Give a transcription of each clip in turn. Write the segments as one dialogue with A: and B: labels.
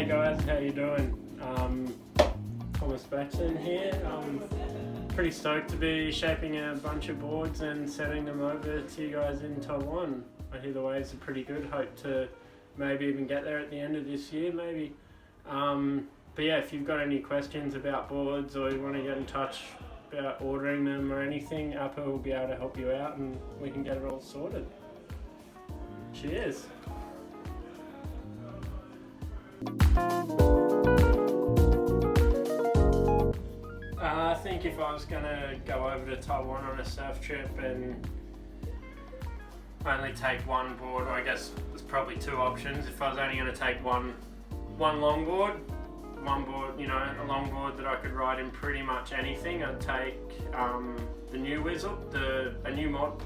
A: Hey guys, how you doing? Thomas here. I'm pretty stoked to be shaping a bunch of boards and sending them over to you guys in Taiwan. I hear the waves are pretty good. Hope to maybe even get there at the end of this year, maybe. But yeah, if you've got any questions about boards or you want to get in touch about ordering them or anything, Appa will be able to help you out and we can get it all sorted. Cheers! I think if I was going to go over to Taiwan on a surf trip and only take one board, I guess there's probably two options. If I was only going to take one longboard, you know, a longboard that I could ride in pretty much anything, I'd take the new Whizzle, a new mod.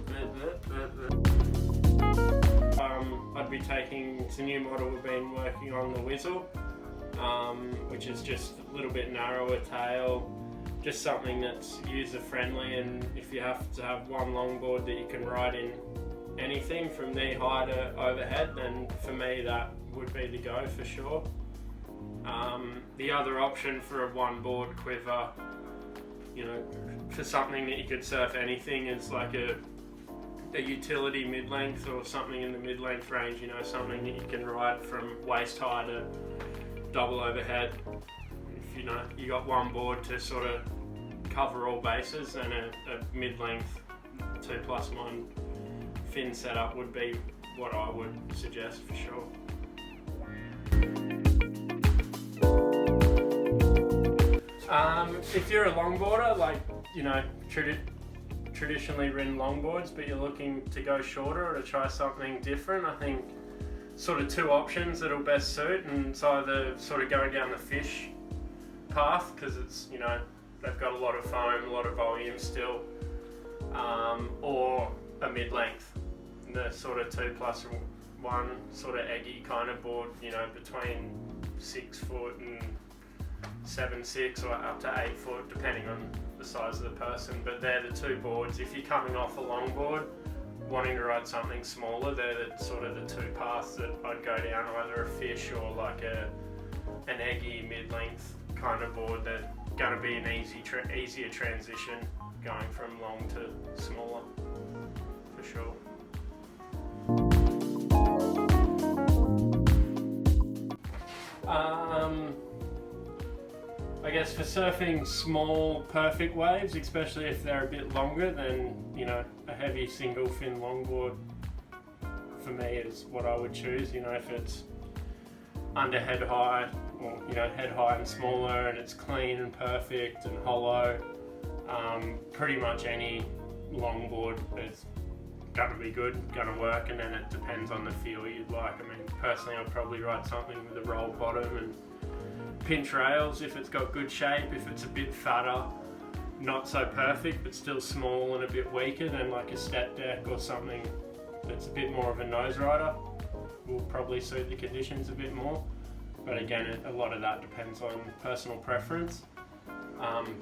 A: I'd be taking, it's a new model we've been working on, the Whizzle, which is just a little bit narrower tail, just something that's user friendly, and if you have to have one longboard that you can ride in anything from knee high to overhead, then for me that would be the go for sure. The other option for a one board quiver, you know, for something that you could surf anything, is like a utility mid-length or something in the mid-length range, you know, something that you can ride from waist high to double overhead. If you know you got one board to sort of cover all bases, then a mid-length 2+1 fin setup would be what I would suggest for sure. If you're a longboarder, like, you know, traditionally ridden longboards, but you're looking to go shorter or to try something different, I think sort of two options that'll best suit, and it's either sort of going down the fish path, because it's, you know, they've got a lot of foam, a lot of volume still, or a mid-length, the sort of 2+1 sort of eggy kind of board, you know, between 6 foot and 7'6" or up to 8 foot, depending on the size of the person. But they're the two boards. If you're coming off a longboard wanting to ride something smaller, they're the sort of the two paths that I'd go down, either a fish or like an eggy mid-length kind of board. They're going to be an easier transition going from long to smaller for sure. I guess for surfing small perfect waves, especially if they're a bit longer, then, you know, a heavy single fin longboard for me is what I would choose. You know, if it's under head high, or, you know, head high and smaller, and it's clean and perfect and hollow, pretty much any longboard is gonna be good, gonna work, and then it depends on the feel you'd like. I mean, personally, I'd probably ride something with a roll bottom and pinch rails if it's got good shape. If it's a bit fatter, not so perfect, but still small and a bit weaker, then like a step deck or something that's a bit more of a nose rider will probably suit the conditions a bit more. But again, a lot of that depends on personal preference.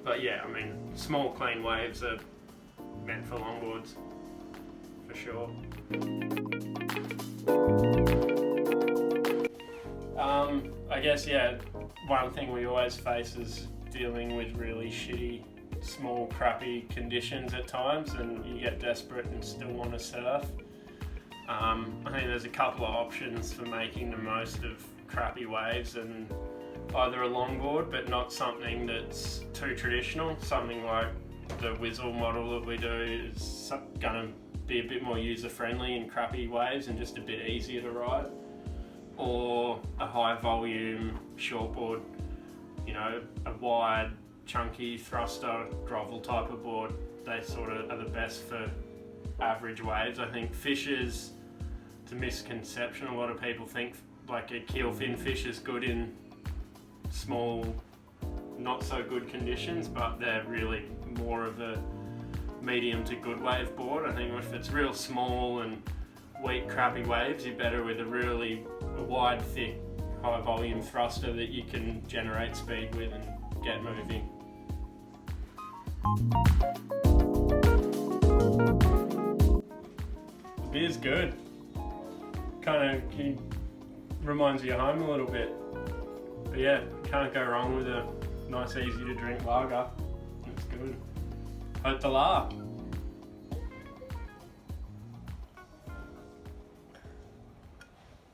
A: But yeah, I mean, small clean waves are meant for longboards for sure. I guess, yeah, one thing we always face is dealing with really shitty, small, crappy conditions at times, and you get desperate and still want to surf. I think there's a couple of options for making the most of crappy waves, and either a longboard, but not something that's too traditional. Something like the Whizzle model that we do is going to be a bit more user-friendly in crappy waves and just a bit easier to ride. Or a high volume shortboard, you know, a wide, chunky thruster, grovel type of board. They sort of are the best for average waves. I think fishes, it's a misconception. A lot of people think like a keel fin fish is good in small, not so good conditions, but they're really more of a medium to good wave board. I think if it's real small and weak, crappy waves, you're better with a really wide, thick, high volume thruster that you can generate speed with and get moving. The beer's good. Kind of reminds you of home a little bit. But yeah, can't go wrong with a nice, easy to drink lager. It's good. Hope the la.